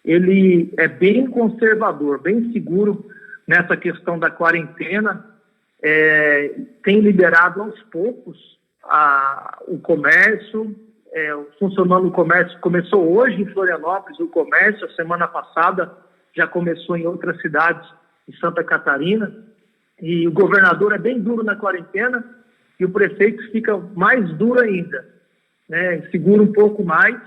ele é bem conservador, bem seguro nessa questão da quarentena. Tem liberado aos poucos o comércio, funcionando o comércio. Começou hoje em Florianópolis o comércio, a semana passada já começou em outras cidades de Santa Catarina, e o governador é bem duro na quarentena e o prefeito fica mais duro ainda, né? Segura um pouco mais,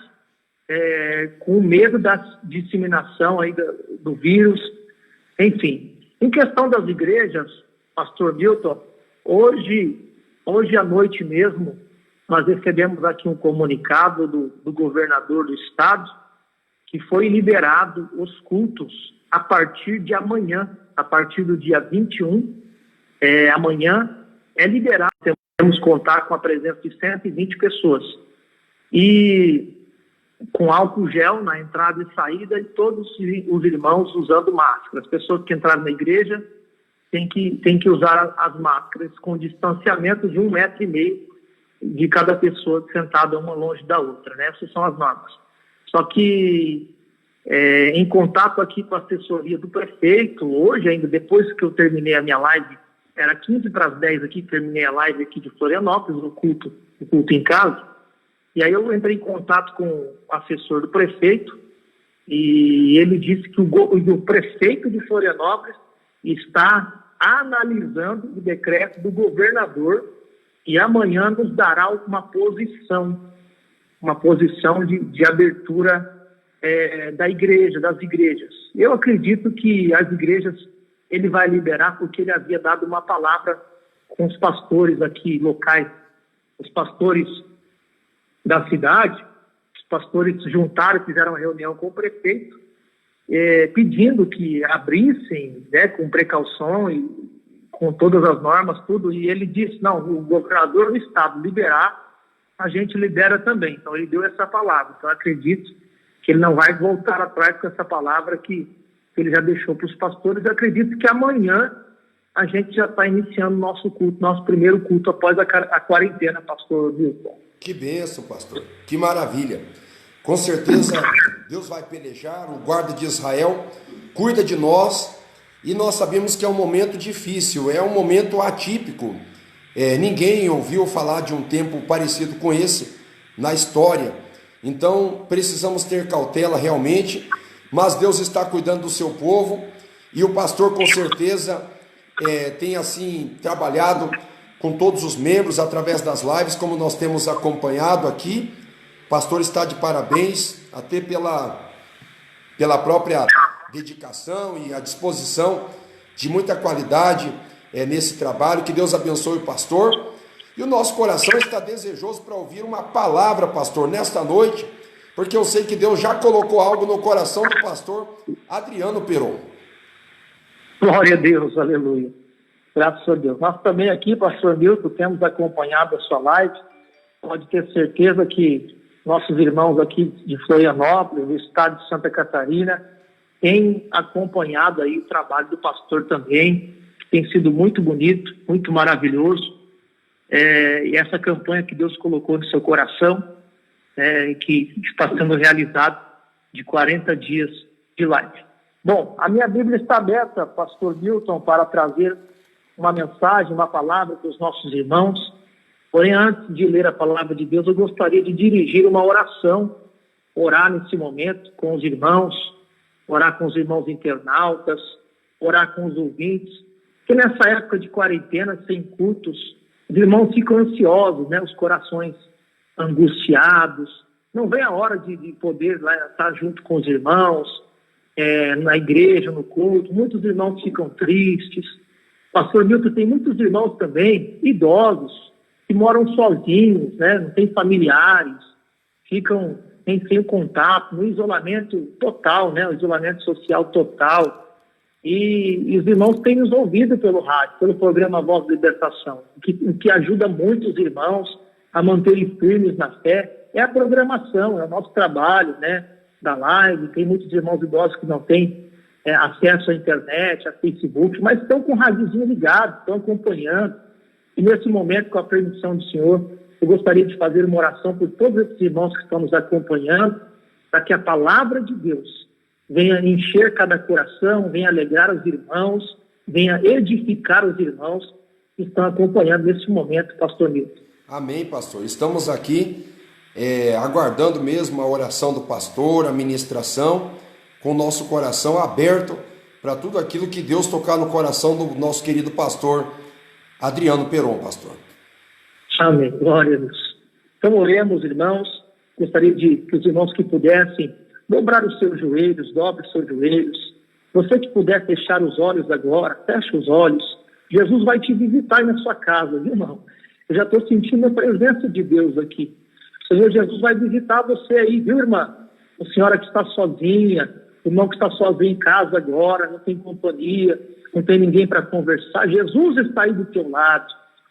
com medo da disseminação aí do vírus. Enfim, em questão das igrejas, pastor Milton, hoje à noite mesmo, nós recebemos aqui um comunicado do governador do estado que foi liberado os cultos a partir de amanhã, a partir do dia 21, amanhã é liberado, temos contar com a presença de 120 pessoas. E com álcool gel na entrada e saída, e todos os irmãos usando máscara. As pessoas que entraram na igreja têm que usar as máscaras com distanciamento de 1,5 metro de cada pessoa sentada uma longe da outra, né? Essas são as normas. Só que em contato aqui com a assessoria do prefeito, hoje ainda, depois que eu terminei a minha live, era 15 para as 10 aqui, terminei a live aqui de Florianópolis, o culto em casa, e aí eu entrei em contato com o assessor do prefeito, e ele disse que o prefeito de Florianópolis está analisando o decreto do governador e amanhã nos dará uma posição de abertura das igrejas. Eu acredito que as igrejas ele vai liberar, porque ele havia dado uma palavra com os pastores aqui locais, os pastores da cidade. Os pastores se juntaram, fizeram uma reunião com o prefeito, pedindo que abrissem, né, com precaução e com todas as normas, tudo, e ele disse, não, o governador do estado liberar, a gente libera também. Então ele deu essa palavra. Então eu acredito que ele não vai voltar atrás com essa palavra que ele já deixou para os pastores. Eu acredito que amanhã a gente já está iniciando nosso culto, nosso primeiro culto após a quarentena, pastor Wilson. Que bênção, pastor. Que maravilha. Com certeza Deus vai pelejar, o guarda de Israel cuida de nós, e nós sabemos que é um momento difícil, é um momento atípico. Ninguém ouviu falar de um tempo parecido com esse na história. Então precisamos ter cautela realmente, mas Deus está cuidando do seu povo, e o pastor com certeza tem assim trabalhado com todos os membros através das lives, como nós temos acompanhado aqui. O pastor está de parabéns, até pela própria dedicação e a disposição de muita qualidade nesse trabalho. Que Deus abençoe o pastor. E o nosso coração está desejoso para ouvir uma palavra, pastor, nesta noite, porque eu sei que Deus já colocou algo no coração do pastor Adriano Peron. Glória a Deus, aleluia. Graças a Deus. Nós também aqui, pastor Milton, temos acompanhado a sua live. Pode ter certeza que nossos irmãos aqui de Florianópolis, do estado de Santa Catarina, têm acompanhado aí o trabalho do pastor também, que tem sido muito bonito, muito maravilhoso. E essa campanha que Deus colocou no seu coração, que está sendo realizada de 40 dias de live. Bom, a minha Bíblia está aberta, pastor Milton, para trazer uma mensagem, uma palavra para os nossos irmãos. Porém, antes de ler a palavra de Deus, eu gostaria de dirigir uma oração, orar nesse momento com os irmãos, orar com os irmãos internautas, orar com os ouvintes, que nessa época de quarentena, sem cultos, os irmãos ficam ansiosos, né? Os corações angustiados, não vem a hora de poder lá, estar junto com os irmãos, na igreja, no culto. Muitos irmãos ficam tristes. Pastor Milton, tem muitos irmãos também, idosos, que moram sozinhos, né? Não tem familiares, ficam sem contato, no isolamento total, né? O isolamento social total. E os irmãos têm nos ouvido pelo rádio, pelo programa Voz da Libertação, o que ajuda muito os irmãos a manterem firmes na fé. É a programação, é o nosso trabalho, né? Da live. Tem muitos irmãos idosos que não têm acesso à internet, a Facebook, mas estão com o radiozinho ligado, estão acompanhando. E nesse momento, com a permissão do Senhor, eu gostaria de fazer uma oração por todos esses irmãos que estão nos acompanhando, para que a palavra de Deus venha encher cada coração, venha alegrar os irmãos, venha edificar os irmãos que estão acompanhando nesse momento, pastor Milton. Amém, pastor. Estamos aqui aguardando mesmo a oração do pastor, a ministração, com o nosso coração aberto para tudo aquilo que Deus tocar no coração do nosso querido pastor Adriano Peron, pastor. Amém. Glória a Deus. Então oremos, irmãos. Gostaria que os irmãos que pudessem dobrar os seus joelhos, dobre os seus joelhos. Você que puder fechar os olhos agora, feche os olhos. Jesus vai te visitar aí na sua casa, viu, irmão? Eu já estou sentindo a presença de Deus aqui. O Senhor Jesus vai visitar você aí, viu, irmã? A senhora que está sozinha, o irmão que está sozinho em casa agora, não tem companhia, não tem ninguém para conversar. Jesus está aí do teu lado.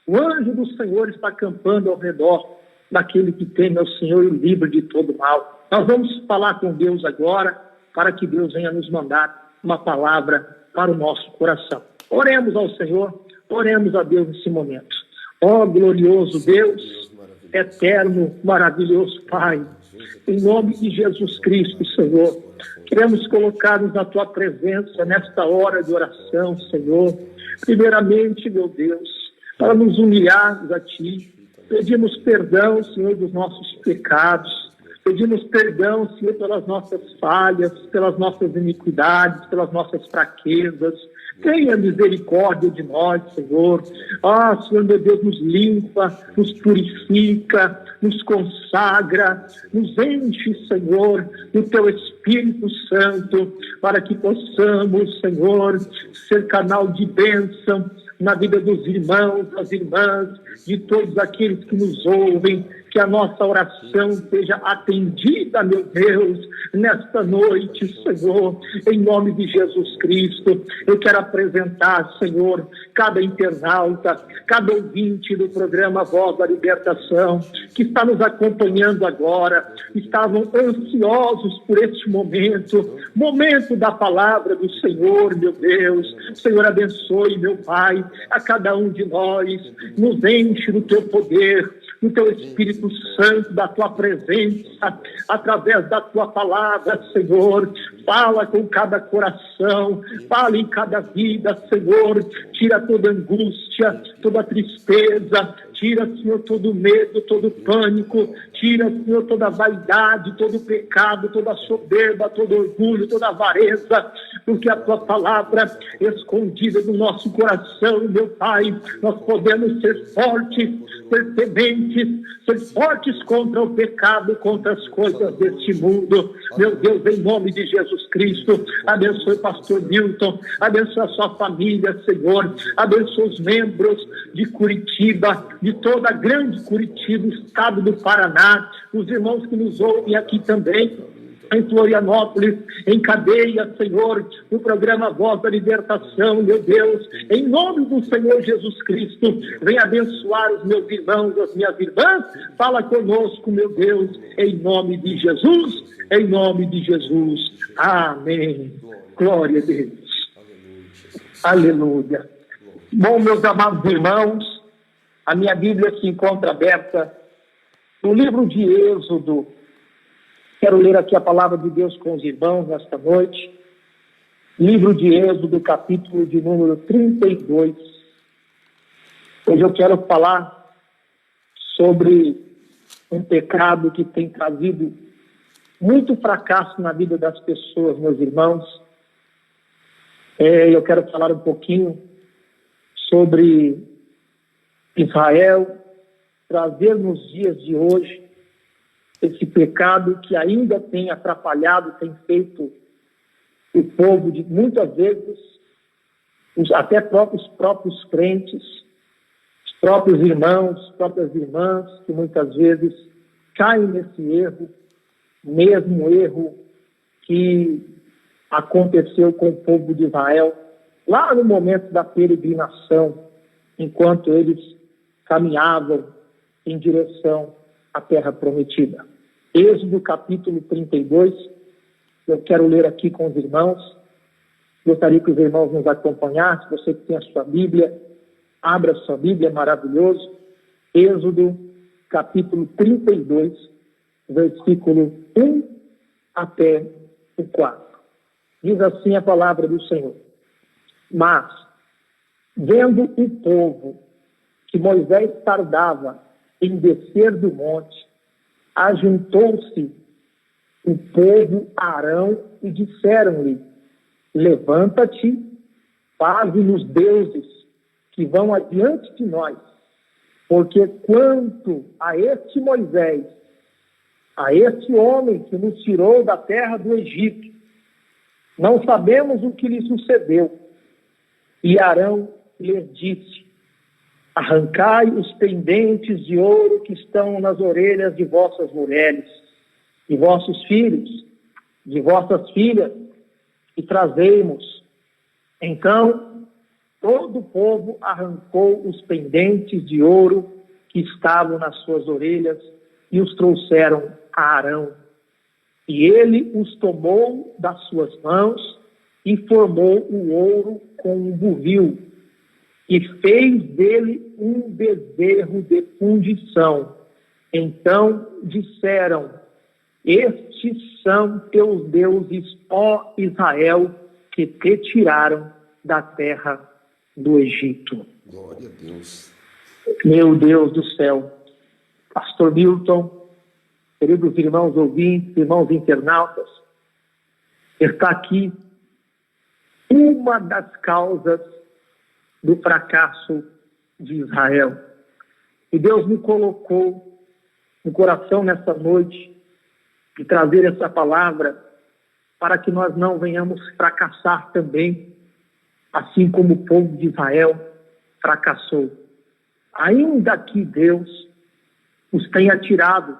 O anjo do Senhor está acampando ao redor daquele que teme ao Senhor e livre de todo mal. Nós vamos falar com Deus agora, para que Deus venha nos mandar uma palavra para o nosso coração. Oremos ao Senhor, oremos a Deus nesse momento. Ó glorioso Deus, eterno, maravilhoso Pai, em nome de Jesus Cristo, Senhor, queremos colocar-nos na Tua presença nesta hora de oração, Senhor. Primeiramente, meu Deus, para nos humilharmos a Ti, pedimos perdão, Senhor, dos nossos pecados, pedimos perdão, Senhor, pelas nossas falhas, pelas nossas iniquidades, pelas nossas fraquezas. Tenha misericórdia de nós, Senhor. Senhor, meu Deus, nos limpa, nos purifica, nos consagra, nos enche, Senhor, do Teu Espírito Santo, para que possamos, Senhor, ser canal de bênção na vida dos irmãos, das irmãs, de todos aqueles que nos ouvem, que a nossa oração seja atendida, meu Deus, nesta noite, Senhor, em nome de Jesus Cristo. Eu quero apresentar, Senhor, cada internauta, cada ouvinte do programa Voz da Libertação, que está nos acompanhando agora, estavam ansiosos por este momento da palavra do Senhor, meu Deus. Senhor, abençoe, meu Pai, a cada um de nós, nos enche do Teu poder, do Teu Espírito Santo, da Tua presença, através da Tua palavra, Senhor. Fala com cada coração, fala em cada vida, Senhor. Tira toda angústia, toda tristeza, tira, Senhor, todo medo, todo pânico, tira, Senhor, toda vaidade, todo pecado, toda soberba, todo orgulho, toda avareza, porque a Tua palavra escondida no nosso coração, meu Pai, nós podemos ser fortes, ser tementes, ser fortes contra o pecado, contra as coisas deste mundo. Meu Deus, em nome de Jesus Cristo, abençoe o pastor Milton, abençoe a sua família, Senhor, abençoe os membros de Curitiba, de toda a grande Curitiba, estado do Paraná, os irmãos que nos ouvem aqui também, em Florianópolis, em cadeia, Senhor, no programa Voz da Libertação, meu Deus, em nome do Senhor Jesus Cristo, vem abençoar os meus irmãos, as minhas irmãs, fala conosco, meu Deus, em nome de Jesus, em nome de Jesus, amém, glória a Deus, aleluia. Bom, meus amados irmãos, a minha Bíblia se encontra aberta no livro de Êxodo. Quero ler aqui a palavra de Deus com os irmãos nesta noite. Livro de Êxodo, capítulo de número 32. Hoje eu quero falar sobre um pecado que tem trazido muito fracasso na vida das pessoas, meus irmãos. Eu quero falar um pouquinho sobre Israel, trazer nos dias de hoje esse pecado que ainda tem atrapalhado, tem feito o povo, de muitas vezes, até próprios crentes, os próprios irmãos, próprias irmãs, que muitas vezes caem nesse erro, mesmo erro que aconteceu com o povo de Israel, lá no momento da peregrinação, enquanto eles caminhavam em direção à terra prometida. Êxodo capítulo 32, eu quero ler aqui com os irmãos, gostaria que os irmãos nos acompanhassem, você que tem a sua Bíblia, abra a sua Bíblia, é maravilhoso, Êxodo capítulo 32, versículo 1 até o 4. Diz assim a palavra do Senhor. Mas, vendo o povo que Moisés tardava em descer do monte, ajuntou-se o povo a Arão e disseram-lhe: levanta-te, faze-nos deuses que vão adiante de nós, porque quanto a este Moisés, a este homem que nos tirou da terra do Egito, não sabemos o que lhe sucedeu. E Arão lhes disse: arrancai os pendentes de ouro que estão nas orelhas de vossas mulheres, de vossos filhos, de vossas filhas, e trazei-mos. Então, todo o povo arrancou os pendentes de ouro que estavam nas suas orelhas e os trouxeram a Arão. E ele os tomou das suas mãos e formou o ouro com um buvio e fez dele um bezerro de fundição. Então disseram: estes são teus deuses, ó Israel, que te tiraram da terra do Egito. Glória a Deus. Meu Deus do céu. Pastor Milton, queridos irmãos ouvintes, irmãos internautas, está aqui uma das causas do fracasso de Israel. E Deus me colocou no coração nessa noite de trazer essa palavra para que nós não venhamos fracassar também, assim como o povo de Israel fracassou. Ainda que Deus os tenha tirado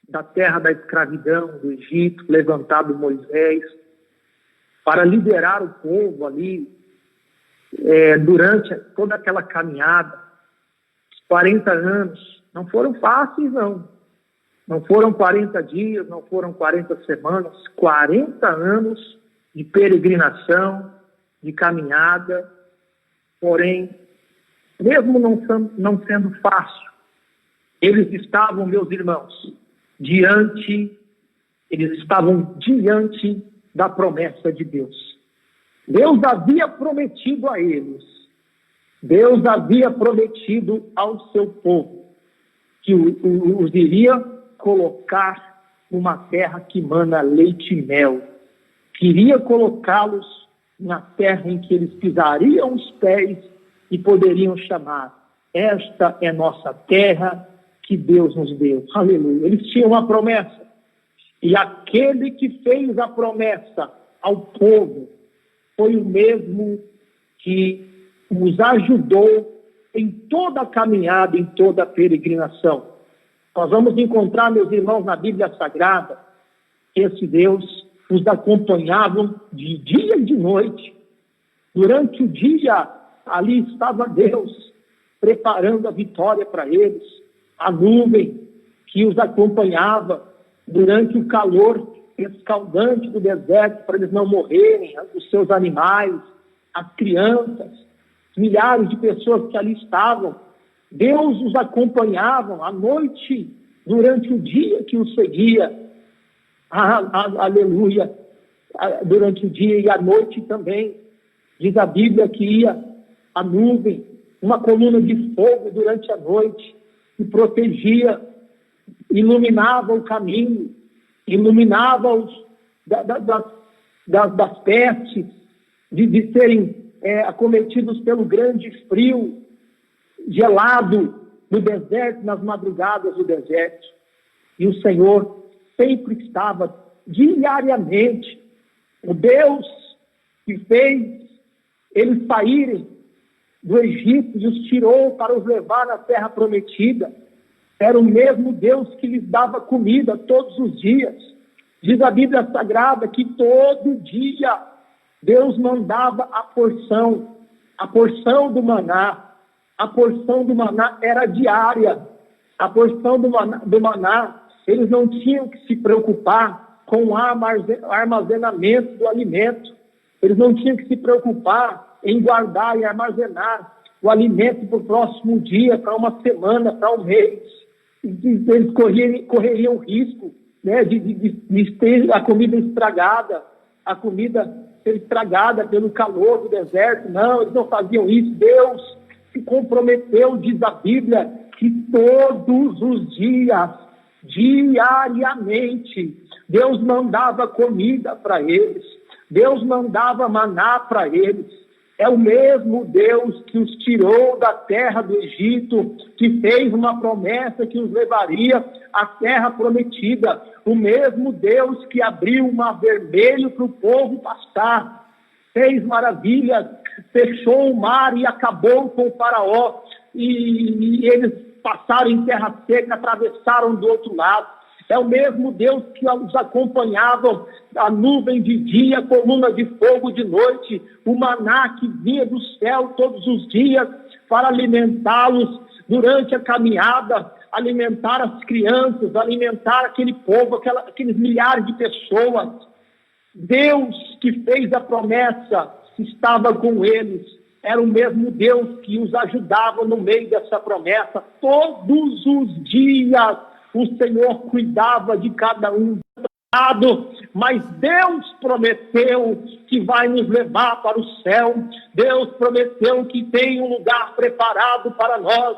da terra da escravidão, do Egito, levantado Moisés, para liderar o povo ali, durante toda aquela caminhada, 40 anos, não foram fáceis, não. Não foram 40 dias, não foram 40 semanas, 40 anos de peregrinação, de caminhada. Porém, mesmo não sendo fácil, eles estavam, meus irmãos, diante da promessa de Deus. Deus havia prometido a eles, Deus havia prometido ao seu povo que os iria colocar numa terra que mana leite e mel. Queria colocá-los na terra em que eles pisariam os pés e poderiam chamar: esta é nossa terra que Deus nos deu. Aleluia. Eles tinham uma promessa. E aquele que fez a promessa ao povo foi o mesmo que os ajudou em toda a caminhada, em toda a peregrinação. Nós vamos encontrar, meus irmãos, na Bíblia Sagrada, esse Deus os acompanhava de dia e de noite. Durante o dia, ali estava Deus preparando a vitória para eles. A nuvem que os acompanhava durante o calor escaldante do deserto, para eles não morrerem, os seus animais, as crianças, milhares de pessoas que ali estavam. Deus os acompanhava à noite, durante o dia que os seguia. Aleluia! Durante o dia e à noite também. Diz a Bíblia que ia a nuvem, uma coluna de fogo durante a noite, que protegia, iluminava o caminho, iluminava-os das pestes, de serem acometidos pelo grande frio gelado no deserto, nas madrugadas do deserto. E o Senhor sempre estava diariamente, o Deus que fez eles saírem do Egito e os tirou para os levar na terra prometida, era o mesmo Deus que lhes dava comida todos os dias. Diz a Bíblia Sagrada que todo dia Deus mandava a porção do maná. A porção do maná era diária. A porção do maná, eles não tinham que se preocupar com o armazenamento do alimento. Eles não tinham que se preocupar em guardar e armazenar o alimento para o próximo dia, para uma semana, para um mês. Eles correriam risco, né, de ter a comida estragada, a comida ser estragada pelo calor do deserto. Não, eles não faziam isso. Deus se comprometeu, diz a Bíblia, que todos os dias, diariamente, Deus mandava comida para eles. Deus mandava maná para eles. É o mesmo Deus que os tirou da terra do Egito, que fez uma promessa que os levaria à terra prometida. O mesmo Deus que abriu o mar vermelho para o povo passar. Fez maravilhas, fechou o mar e acabou com o faraó. E eles passaram em terra seca, atravessaram do outro lado. É o mesmo Deus que os acompanhava, a nuvem de dia, a coluna de fogo de noite, o maná que vinha do céu todos os dias para alimentá-los durante a caminhada, alimentar as crianças, alimentar aquele povo, aqueles milhares de pessoas. Deus que fez a promessa estava com eles. Era o mesmo Deus que os ajudava no meio dessa promessa. Todos os dias o Senhor cuidava de cada um. Mas Deus prometeu que vai nos levar para o céu. Deus prometeu que tem um lugar preparado para nós.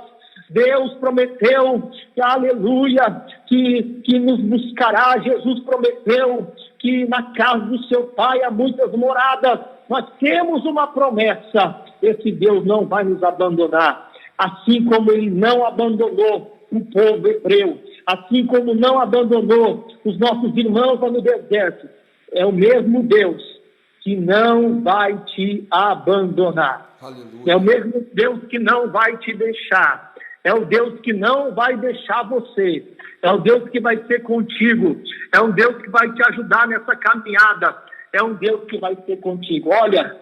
Deus prometeu, aleluia, que nos buscará. Jesus prometeu que na casa do seu Pai há muitas moradas. Nós temos uma promessa. Esse Deus não vai nos abandonar. Assim como Ele não abandonou o povo hebreu, assim como não abandonou os nossos irmãos lá no deserto, é o mesmo Deus que não vai te abandonar. Aleluia. É o mesmo Deus que não vai te deixar. É o Deus que não vai deixar você. É o Deus que vai ser contigo. É um Deus que vai te ajudar nessa caminhada. É um Deus que vai ser contigo. Olha,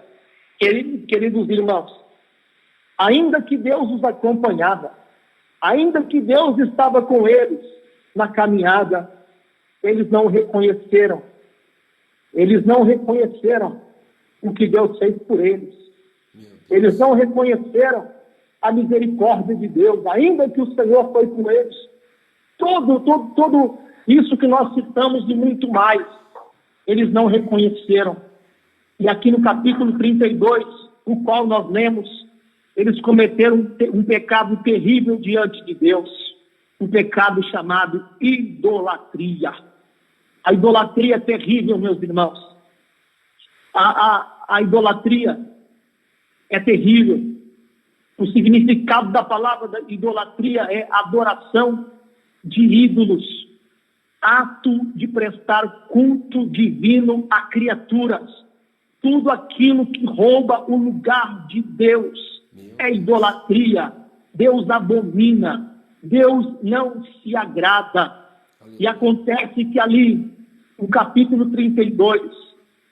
queridos irmãos, ainda que Deus os acompanhava, ainda que Deus estava com eles na caminhada, eles não reconheceram. Eles não reconheceram o que Deus fez por eles. Eles não reconheceram a misericórdia de Deus, ainda que o Senhor foi com eles. Todo isso que nós citamos e muito mais, eles não reconheceram. E aqui no capítulo 32, o qual nós lemos, eles cometeram um pecado terrível diante de Deus, um pecado chamado idolatria. A idolatria é terrível, meus irmãos. A idolatria é terrível. O significado da palavra da idolatria é adoração de ídolos, ato de prestar culto divino a criaturas. Tudo aquilo que rouba o lugar de Deus é idolatria. Deus abomina. Deus não se agrada. E acontece que ali, no capítulo 32,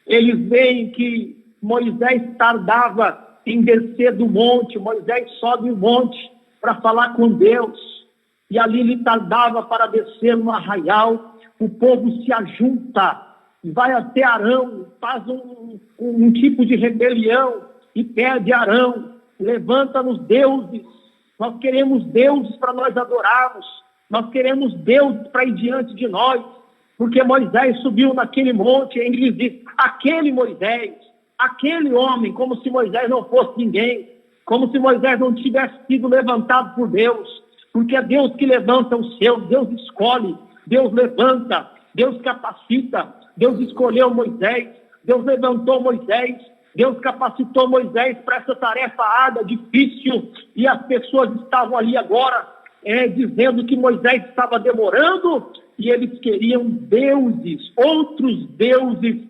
eles veem que Moisés tardava em descer do monte. Moisés sobe o monte para falar com Deus. E ali ele tardava para descer no arraial. O povo se ajunta, vai até Arão, faz um tipo de rebelião e pede a Arão: levanta-nos deuses. Nós queremos deuses para nós adorarmos. Nós queremos deuses para ir diante de nós. Porque Moisés subiu naquele monte e ele disse: aquele Moisés, aquele homem, como se Moisés não fosse ninguém, como se Moisés não tivesse sido levantado por Deus. Porque é Deus que levanta os seus, Deus escolhe, Deus levanta, Deus capacita. Deus escolheu Moisés, Deus levantou Moisés, Deus capacitou Moisés para essa tarefa árdua, difícil, e as pessoas estavam ali agora dizendo que Moisés estava demorando, e eles queriam deuses, outros deuses,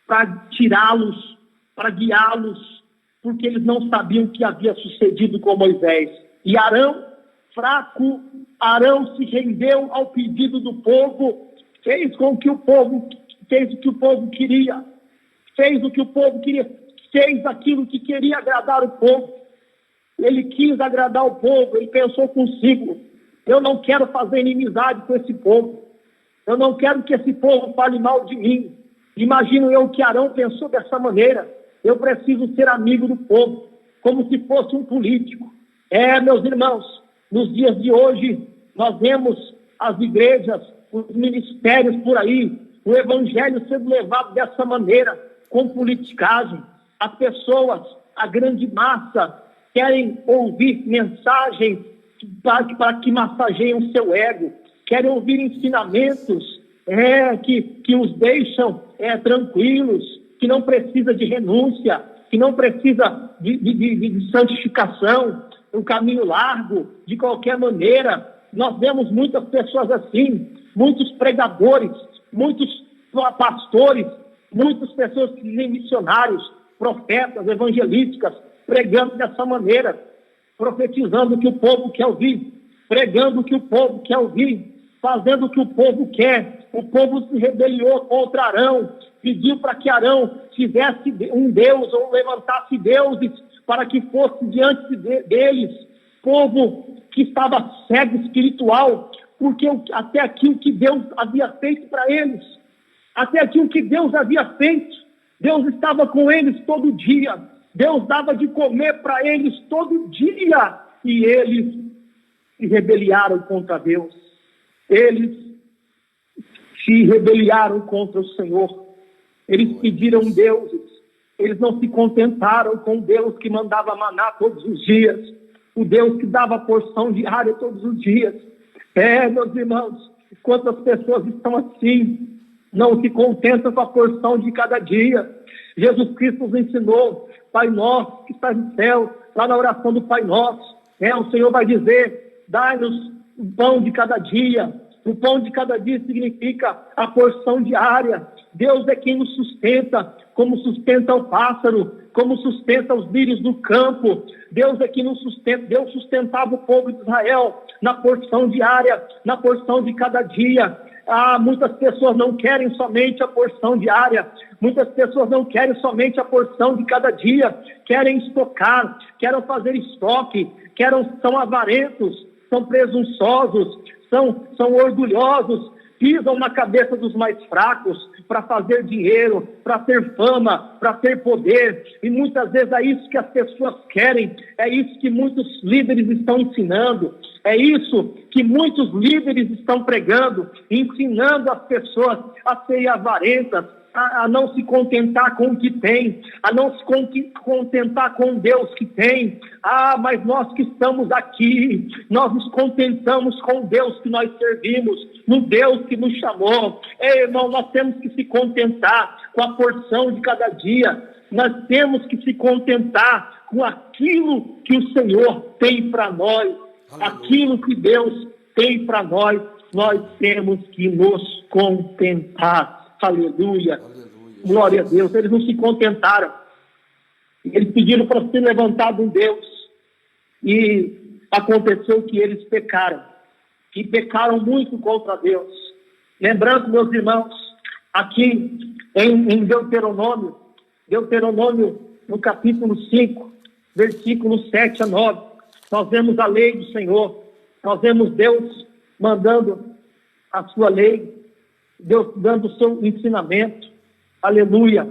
para tirá-los, para guiá-los, porque eles não sabiam o que havia sucedido com Moisés. E Arão, fraco, Arão se rendeu ao pedido do povo, fez o que o povo queria, fez aquilo que queria agradar o povo. Ele quis agradar o povo, ele pensou consigo: eu não quero fazer inimizade com esse povo, eu não quero que esse povo fale mal de mim. Imagino eu que Arão pensou dessa maneira: eu preciso ser amigo do povo, como se fosse um político. Meus irmãos, nos dias de hoje, nós vemos as igrejas, os ministérios por aí, o evangelho sendo levado dessa maneira, com politicagem. As pessoas, a grande massa, querem ouvir mensagens para que massageiem o seu ego, querem ouvir ensinamentos que os deixam tranquilos, que não precisa de renúncia, que não precisa de santificação, um caminho largo, de qualquer maneira. Nós vemos muitas pessoas assim, muitos pregadores, muitos pastores, muitas pessoas que dizem missionários, profetas, evangelísticas, pregando dessa maneira, profetizando o que o povo quer ouvir, pregando o que o povo quer ouvir, fazendo o que o povo quer. O povo se rebeliou contra Arão, pediu para que Arão tivesse um Deus ou levantasse deuses para que fosse diante deles, povo que estava cego espiritual, porque até aqui o que Deus havia feito para eles, até aqui o que Deus havia feito, Deus estava com eles todo dia, Deus dava de comer para eles todo dia, e eles se rebeliaram contra Deus, eles se rebeliaram contra o Senhor, eles pediram deuses, eles não se contentaram com o Deus que mandava maná todos os dias, o Deus que dava porção diária todos os dias. Meus irmãos, quantas pessoas estão assim, não se contentam com a porção de cada dia. Jesus Cristo nos ensinou, Pai Nosso que está no céu, lá na oração do Pai Nosso, o Senhor vai dizer, dai-nos o pão de cada dia. O pão de cada dia significa a porção diária. Deus é quem nos sustenta, como sustenta o pássaro, como sustenta os lírios do campo. Deus é quem nos sustenta. Deus sustentava o povo de Israel na porção diária, na porção de cada dia. Muitas pessoas não querem somente a porção diária, muitas pessoas não querem somente a porção de cada dia, querem estocar, querem fazer estoque, são avarentos, são presunçosos, são orgulhosos, pisam na cabeça dos mais fracos para fazer dinheiro, para ter fama, para ter poder, e muitas vezes é isso que as pessoas querem, é isso que muitos líderes estão ensinando, é isso que muitos líderes estão pregando, ensinando as pessoas a serem avarentas, a não se contentar com o que tem, a não se contentar com o Deus que tem. Mas nós que estamos aqui, nós nos contentamos com o Deus que nós servimos, no Deus que nos chamou. Irmão, nós temos que se contentar com a porção de cada dia, nós temos que se contentar com aquilo que o Senhor tem para nós, aquilo que Deus tem para nós, nós temos que nos contentar. Aleluia. Aleluia. Glória a Deus. Eles não se contentaram. Eles pediram para ser levantado um Deus. E aconteceu que eles pecaram. E pecaram muito contra Deus. Lembrando, meus irmãos, aqui em Deuteronômio no capítulo 5, versículos 7 a 9, nós vemos a lei do Senhor. Nós vemos Deus mandando a sua lei, Deus dando o seu ensinamento. Aleluia.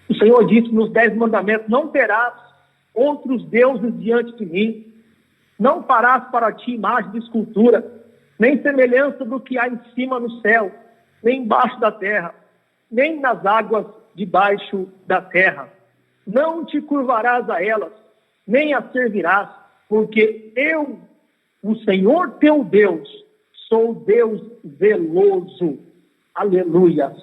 O Senhor disse nos 10 mandamentos: não terás outros deuses diante de mim, não farás para ti imagem de escultura, nem semelhança do que há em cima no céu, nem embaixo da terra, nem nas águas debaixo da terra. Não te curvarás a elas, nem as servirás, porque eu, o Senhor teu Deus, sou Deus zeloso. Aleluia.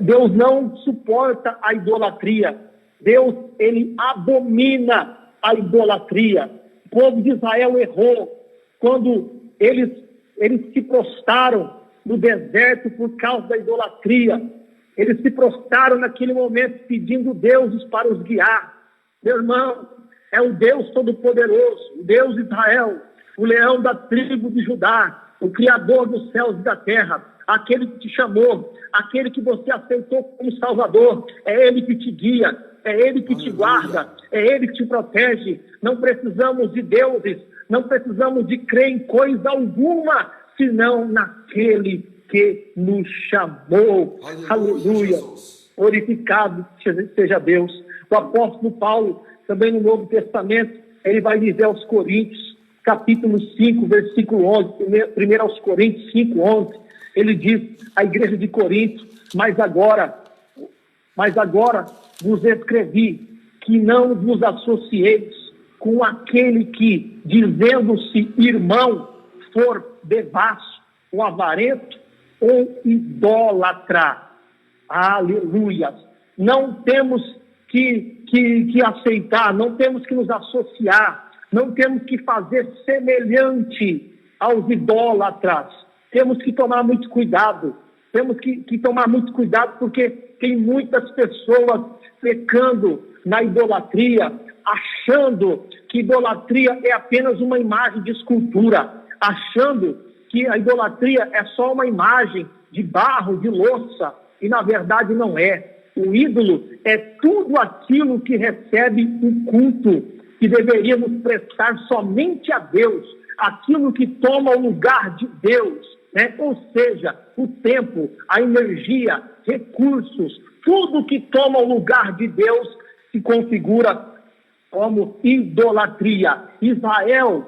Deus não suporta a idolatria. Deus, ele abomina a idolatria. O povo de Israel errou quando eles se prostraram no deserto por causa da idolatria. Eles se prostraram naquele momento pedindo deuses para os guiar. Meu irmão, é o Deus Todo-Poderoso, o Deus de Israel, o leão da tribo de Judá, o Criador dos céus e da terra, aquele que te chamou, aquele que você aceitou como Salvador. É Ele que te guia, é Ele que te guarda, é Ele que te protege. Não precisamos de deuses, não precisamos de crer em coisa alguma, senão naquele que nos chamou. Aleluia. Glorificado seja Deus. O apóstolo Paulo, também no Novo Testamento, ele vai dizer aos Coríntios, capítulo 5, versículo 11, primeiro aos Coríntios 5, 11, ele diz à igreja de Corinto: mas agora mas agora vos escrevi que não vos associeis com aquele que, dizendo-se irmão, for devasso, ou avarento, ou idólatra. Aleluia! Não temos que aceitar, não temos que nos associar, não temos que fazer semelhante aos idólatras. Temos que tomar muito cuidado, temos que tomar muito cuidado, porque tem muitas pessoas pecando na idolatria, achando que idolatria é apenas uma imagem de escultura, achando que a idolatria é só uma imagem de barro, de louça, e na verdade não é. O ídolo é tudo aquilo que recebe um culto, que deveríamos prestar somente a Deus, aquilo que toma o lugar de Deus, né? Ou seja, o tempo, a energia, recursos, tudo que toma o lugar de Deus se configura como idolatria. Israel,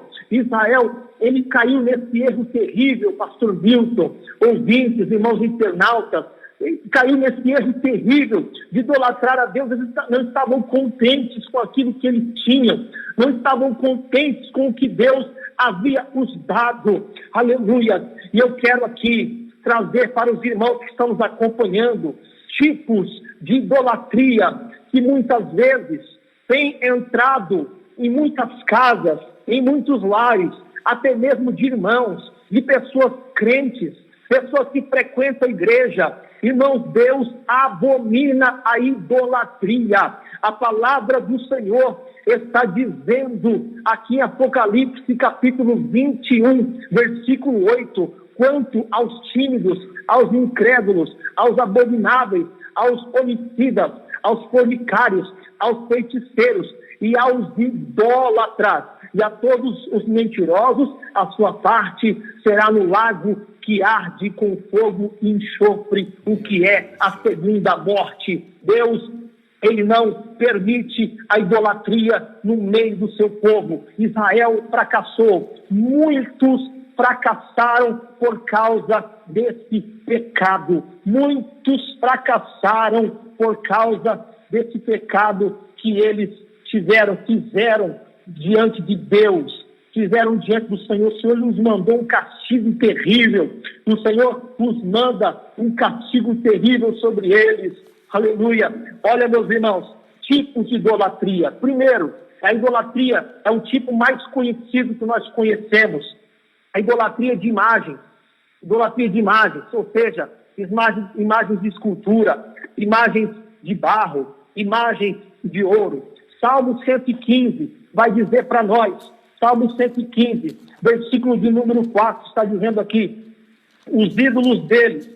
ele caiu nesse erro terrível, pastor Milton, ouvintes, irmãos internautas, ele caiu nesse erro terrível de idolatrar a Deus. Eles não estavam contentes com aquilo que eles tinham, não estavam contentes com o que Deus havia os dado. Aleluia! E eu quero aqui trazer para os irmãos que estão nos acompanhando tipos de idolatria que muitas vezes têm entrado em muitas casas, em muitos lares, até mesmo de irmãos, de pessoas crentes, pessoas que frequentam a igreja. Irmãos, Deus abomina a idolatria. A palavra do Senhor está dizendo aqui em Apocalipse capítulo 21, versículo 8, quanto aos tímidos, aos incrédulos, aos abomináveis, aos homicidas, aos fornicários, aos feiticeiros e aos idólatras, e a todos os mentirosos, a sua parte será no lago que arde com fogo e enxofre, o que é a segunda morte. Deus, ele não permite a idolatria no meio do seu povo. Israel fracassou, muitos fracassaram por causa desse pecado. Muitos fracassaram por causa desse pecado que eles fizeram diante de Deus, fizeram diante do Senhor. O Senhor nos mandou um castigo terrível. O Senhor nos manda um castigo terrível sobre eles. Aleluia. Olha, meus irmãos, tipos de idolatria. Primeiro, a idolatria é um tipo mais conhecido que nós conhecemos. A idolatria de imagens. Idolatria de imagens, ou seja, imagens de escultura, imagens de barro, imagens de ouro. Salmo 115 vai dizer para nós, Salmo 115, versículo de número 4, está dizendo aqui: os ídolos deles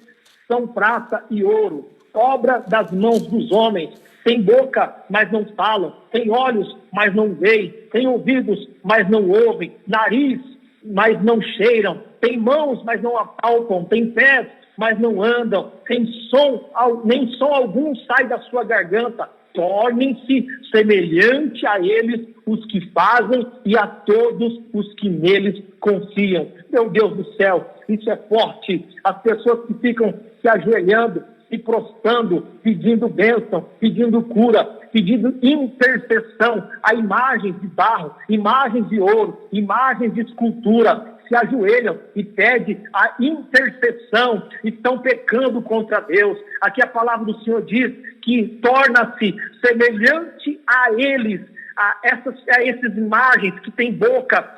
são prata e ouro, obra das mãos dos homens. Tem boca, mas não falam, tem olhos, mas não veem, tem ouvidos, mas não ouvem, nariz, mas não cheiram, tem mãos, mas não apalpam, tem pés, mas não andam, tem som, nem som algum sai da sua garganta. Tornem-se semelhante a eles os que fazem e a todos os que neles confiam. Meu Deus do céu, isso é forte. As pessoas que ficam se ajoelhando e prostrando, pedindo bênção, pedindo cura, pedindo intercessão a imagens de barro, imagens de ouro, imagens de escultura, se ajoelham e pedem a intercessão, estão pecando contra Deus. Aqui a palavra do Senhor diz que torna-se semelhante a eles, a essas imagens que tem boca,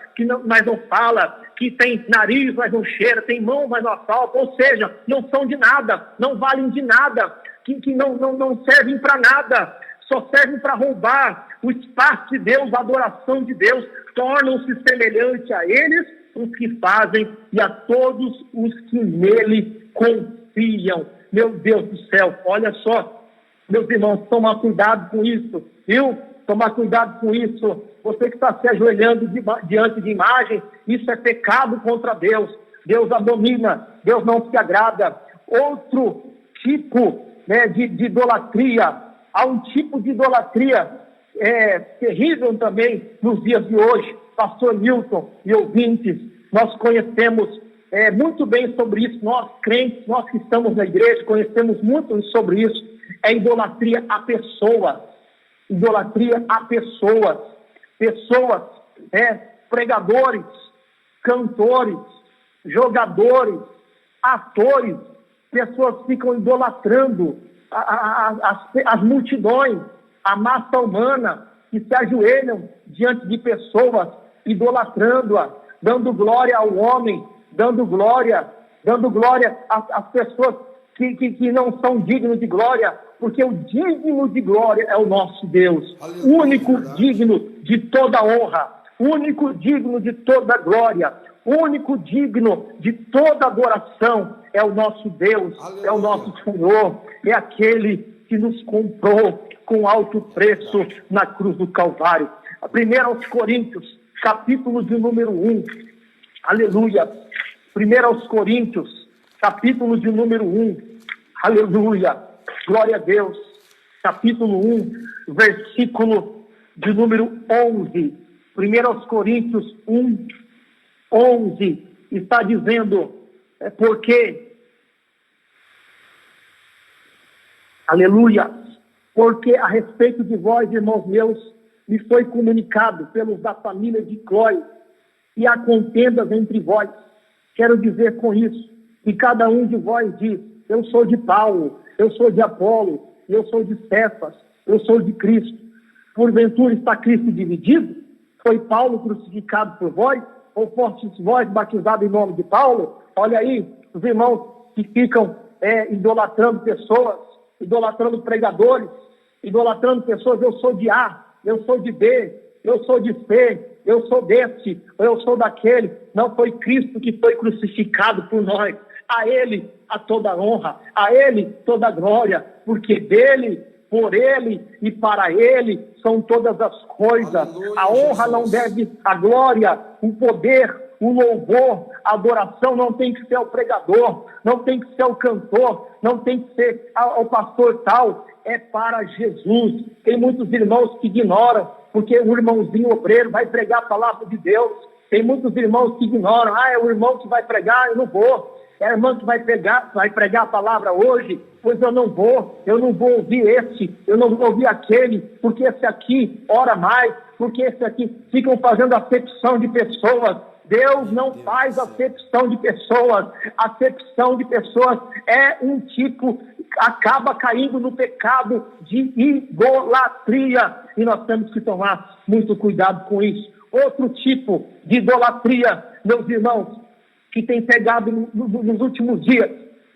mas não fala, que tem nariz, mas não cheira, tem mão, mas não apalpa, ou seja, não são de nada, não valem de nada, que não servem para nada, só servem para roubar o espaço de Deus, a adoração de Deus. Tornam-se semelhante a eles os que fazem e a todos os que nele confiam. Meu Deus do céu, olha só, meus irmãos, tomar cuidado com isso, viu? Tomar cuidado com isso. Você que está se ajoelhando diante de imagens, isso é pecado contra Deus. Deus abomina, Deus não se agrada. Outro tipo, né, de idolatria, há um tipo de idolatria terrível também nos dias de hoje. Pastor Milton e ouvintes, nós conhecemos muito bem sobre isso. Nós crentes, nós que estamos na igreja, conhecemos muito sobre isso. é idolatria a pessoas. Idolatria a pessoas. Pessoas, pregadores, cantores, jogadores, atores. Pessoas ficam idolatrando as multidões, a massa humana, que se ajoelham diante de pessoas, idolatrando-a, dando glória ao homem, dando glória às pessoas que não são dignos de glória, porque o digno de glória é o nosso Deus, o único digno de toda honra, o único digno de toda glória, o único digno de toda adoração é o nosso Deus, é o nosso Senhor, é aquele que nos comprou com alto preço na cruz do Calvário. 1 Coríntios, capítulo de número 1, aleluia. 1 Coríntios, capítulo de número 1, aleluia, glória a Deus. Capítulo 1, versículo de número 11. 1 Coríntios 1, 11, está dizendo, porque, aleluia, porque a respeito de vós, irmãos meus, me foi comunicado pelos da família de Cloé, e há contendas entre vós. Quero dizer com isso, que cada um de vós diz, eu sou de Paulo, eu sou de Apolo, eu sou de Cefas, eu sou de Cristo. Porventura está Cristo dividido? Foi Paulo crucificado por vós? Ou fostes vós batizados em nome de Paulo? Olha aí, os irmãos que ficam idolatrando pessoas, idolatrando pregadores, idolatrando pessoas, eu sou de A, eu sou de B, eu sou de C, eu sou deste, eu sou daquele. Não, foi Cristo que foi crucificado por nós. A Ele a toda honra, a Ele toda glória, porque dele, por Ele e para Ele são todas as coisas. Aleluia, a honra Jesus. Não deve, a glória, o poder, o louvor, a adoração não tem que ser ao pregador, não tem que ser ao cantor, não tem que ser ao pastor tal, é para Jesus. Tem muitos irmãos que ignoram, porque o irmãozinho obreiro vai pregar a palavra de Deus. Tem muitos irmãos que ignoram, é o irmão que vai pregar, eu não vou. É a irmã que vai pregar a palavra hoje, pois eu não vou ouvir esse, eu não vou ouvir aquele, porque esse aqui ora mais, porque esse aqui ficam fazendo acepção de pessoas. Deus não faz acepção de pessoas. Acepção de pessoas é um tipo, acaba caindo no pecado de idolatria, e nós temos que tomar muito cuidado com isso. Outro tipo de idolatria, meus irmãos, que tem pegado nos últimos dias,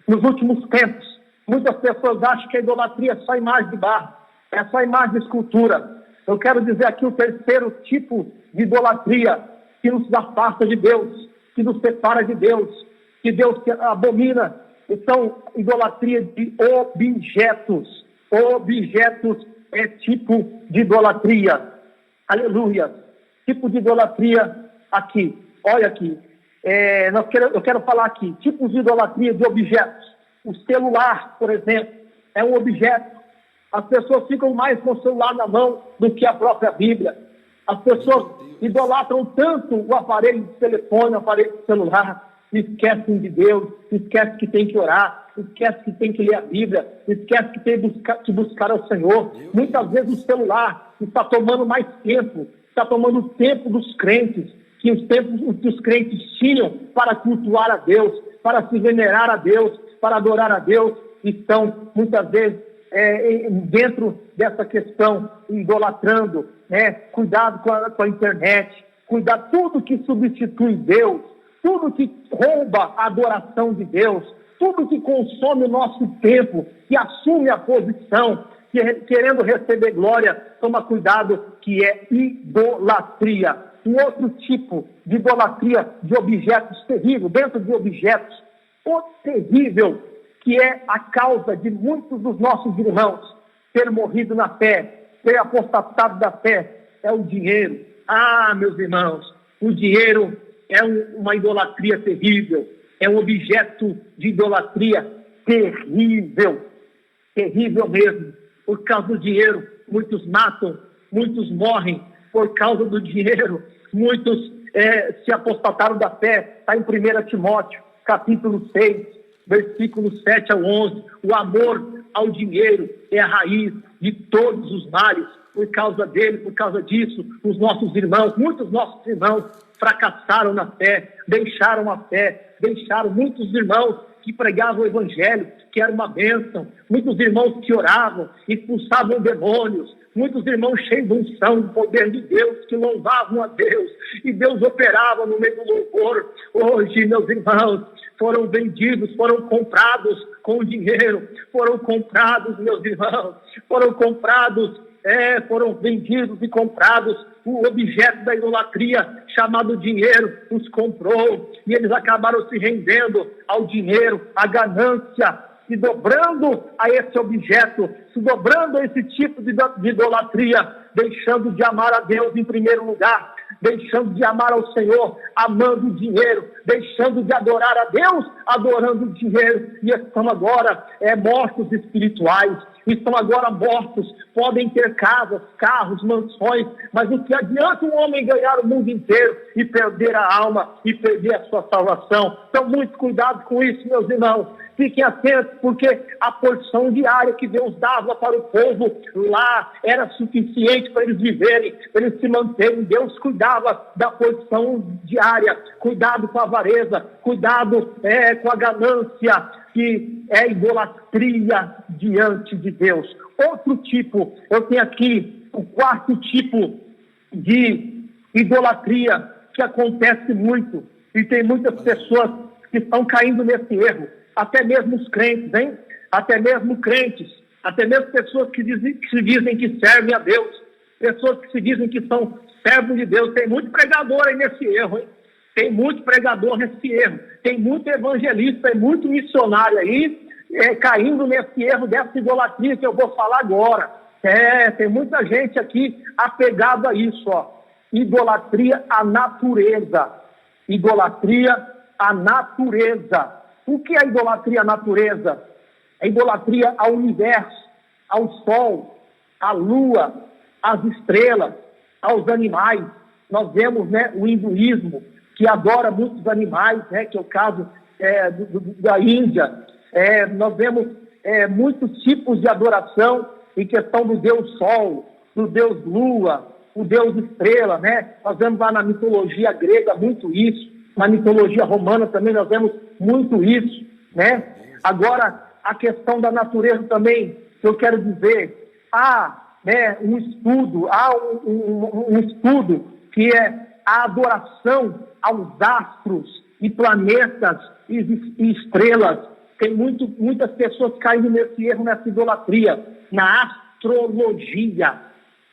nos últimos tempos. Muitas pessoas acham que a idolatria é só imagem de barro, é só imagem de escultura. Eu quero dizer aqui o terceiro tipo de idolatria, que nos afasta de Deus, que nos separa de Deus, que Deus abomina. Então, idolatria de objetos. Objetos é tipo de idolatria. Aleluia. Tipo de idolatria aqui. Olha aqui. Eu quero falar aqui, tipos de idolatria de objetos. O celular, por exemplo, é um objeto. As pessoas ficam mais com o celular na mão do que a própria Bíblia. As pessoas idolatram tanto o aparelho de telefone, o aparelho de celular, esquecem de Deus, esquecem que tem que orar, esquecem que tem que ler a Bíblia, esquecem que tem que buscar ao Senhor. Muitas vezes o celular está tomando mais tempo, está tomando o tempo dos crentes, que os tempos que os crentes tinham para cultuar a Deus, para se venerar a Deus, para adorar a Deus, estão muitas vezes dentro dessa questão, idolatrando, cuidado com a internet, cuidado tudo que substitui Deus, tudo que rouba a adoração de Deus, tudo que consome o nosso tempo, que assume a posição, querendo receber glória, toma cuidado, que é idolatria. Um outro tipo de idolatria de objetos terrível, dentro de objetos, o terrível, que é a causa de muitos dos nossos irmãos ter morrido na fé, ter apostatado da fé, é o dinheiro. Ah, meus irmãos, o dinheiro é uma idolatria terrível, é um objeto de idolatria terrível, terrível mesmo. Por causa do dinheiro, muitos matam, muitos morrem por causa do dinheiro, muitos se apostataram da fé. Está em 1 Timóteo, capítulo 6, versículos 7 ao 11, o amor ao dinheiro é a raiz de todos os males. Por causa dele, por causa disso, os nossos irmãos, muitos nossos irmãos fracassaram na fé, deixaram a fé, deixaram muitos irmãos que pregavam o evangelho, que era uma bênção, muitos irmãos que oravam, expulsavam demônios, muitos irmãos cheios de unção, do poder de Deus, que louvavam a Deus, e Deus operava no meio do louvor. Hoje, meus irmãos, foram vendidos, foram comprados com dinheiro, foram comprados, meus irmãos, foram comprados, foram vendidos e comprados. O objeto da idolatria, chamado dinheiro, os comprou, e eles acabaram se rendendo ao dinheiro, à ganância, se dobrando a esse objeto, se dobrando a esse tipo de idolatria, deixando de amar a Deus em primeiro lugar, deixando de amar ao Senhor, amando o dinheiro, deixando de adorar a Deus, adorando o dinheiro, e estão agora mortos espirituais, estão agora mortos, podem ter casas, carros, mansões, mas o que adianta um homem ganhar o mundo inteiro e perder a alma e perder a sua salvação? Então, muito cuidado com isso, meus irmãos. Fiquem atentos, porque a porção diária que Deus dava para o povo lá era suficiente para eles viverem, para eles se manterem. Deus cuidava da porção diária. Cuidado com a avareza, cuidado com a ganância, que é idolatria diante de Deus. Outro tipo, eu tenho aqui o quarto tipo de idolatria que acontece muito, e tem muitas pessoas que estão caindo nesse erro. Até mesmo os crentes, hein? Até mesmo crentes, até mesmo pessoas que se dizem que servem a Deus, pessoas que se dizem que são servos de Deus. Tem muito pregador aí nesse erro, hein? Tem muito pregador nesse erro, tem muito evangelista, tem muito missionário aí caindo nesse erro dessa idolatria que eu vou falar agora. Tem muita gente aqui apegada a isso, ó. Idolatria à natureza. Idolatria à natureza. O que é idolatria à natureza? É idolatria ao universo, ao sol, à lua, às estrelas, aos animais. Nós vemos, né, o hinduísmo, que adora muitos animais, né, que é o caso da Índia. Nós vemos muitos tipos de adoração em questão do Deus Sol, do Deus Lua, o Deus Estrela, né? Nós vemos lá na mitologia grega muito isso, na mitologia romana também nós vemos muito isso, né? Agora, a questão da natureza também, eu quero dizer, há um estudo que é a adoração aos astros e planetas e estrelas. Tem muitas pessoas caindo nesse erro, nessa idolatria, na astrologia.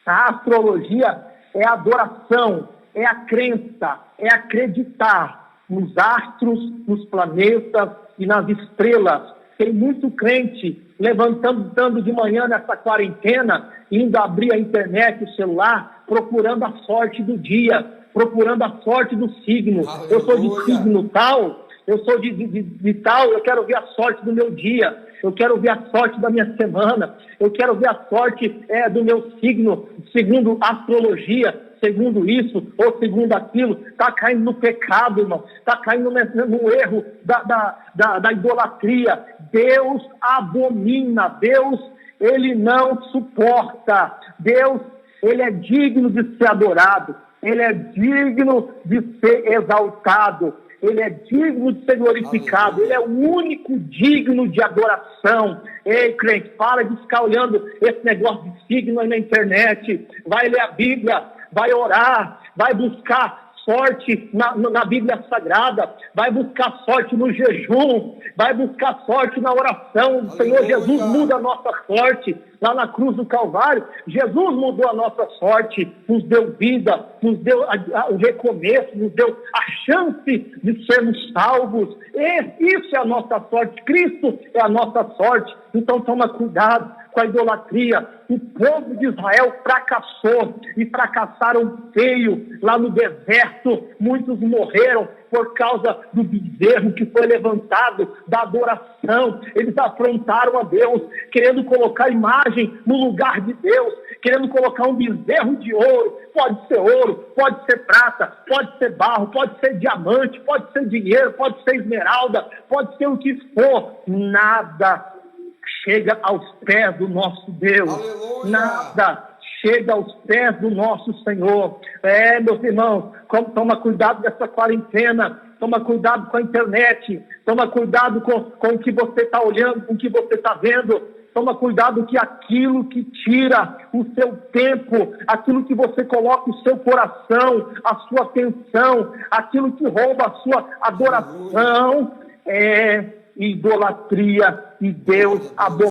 A astrologia é a adoração, é a crença, é acreditar nos astros, nos planetas e nas estrelas. Tem muito crente levantando de manhã nessa quarentena, indo abrir a internet, o celular, procurando a sorte do dia, procurando a sorte do signo. Aleluia. Eu sou de signo tal, eu sou de tal, eu quero ver a sorte do meu dia, eu quero ver a sorte da minha semana, eu quero ver a sorte do meu signo, segundo a astrologia, segundo isso ou segundo aquilo. Está caindo no pecado, irmão, está caindo no erro da idolatria. Deus abomina, Deus, ele não suporta, Deus, ele é digno de ser adorado, ele é digno de ser exaltado, ele é digno de ser glorificado, ele é o único digno de adoração. Ei, crente, para de ficar olhando esse negócio de signo aí na internet, vai ler a Bíblia, vai orar, vai buscar sorte na Bíblia Sagrada, vai buscar sorte no jejum, vai buscar sorte na oração. O Senhor Jesus muda a nossa sorte. Lá na cruz do Calvário, Jesus mudou a nossa sorte, nos deu vida, nos deu o recomeço, nos deu a chance de sermos salvos. Isso é a nossa sorte, Cristo é a nossa sorte. Então toma cuidado com a idolatria. O povo de Israel fracassou, e fracassaram feio lá no deserto. Muitos morreram por causa do bezerro que foi levantado, da adoração. Eles afrontaram a Deus, querendo colocar imagem no lugar de Deus, querendo colocar um bezerro de ouro. Ouro, pode ser prata, pode ser barro, pode ser diamante, pode ser dinheiro, pode ser esmeralda, pode ser o que for. Nada chega aos pés do nosso Deus. Aleluia. Nada chega aos pés do nosso Senhor. Meus irmãos, toma cuidado dessa quarentena, toma cuidado com a internet, toma cuidado com o que você está olhando, com o que você está vendo, toma cuidado que aquilo que tira o seu tempo, aquilo que você coloca o seu coração, a sua atenção, aquilo que rouba a sua adoração, é idolatria, e Deus abomina.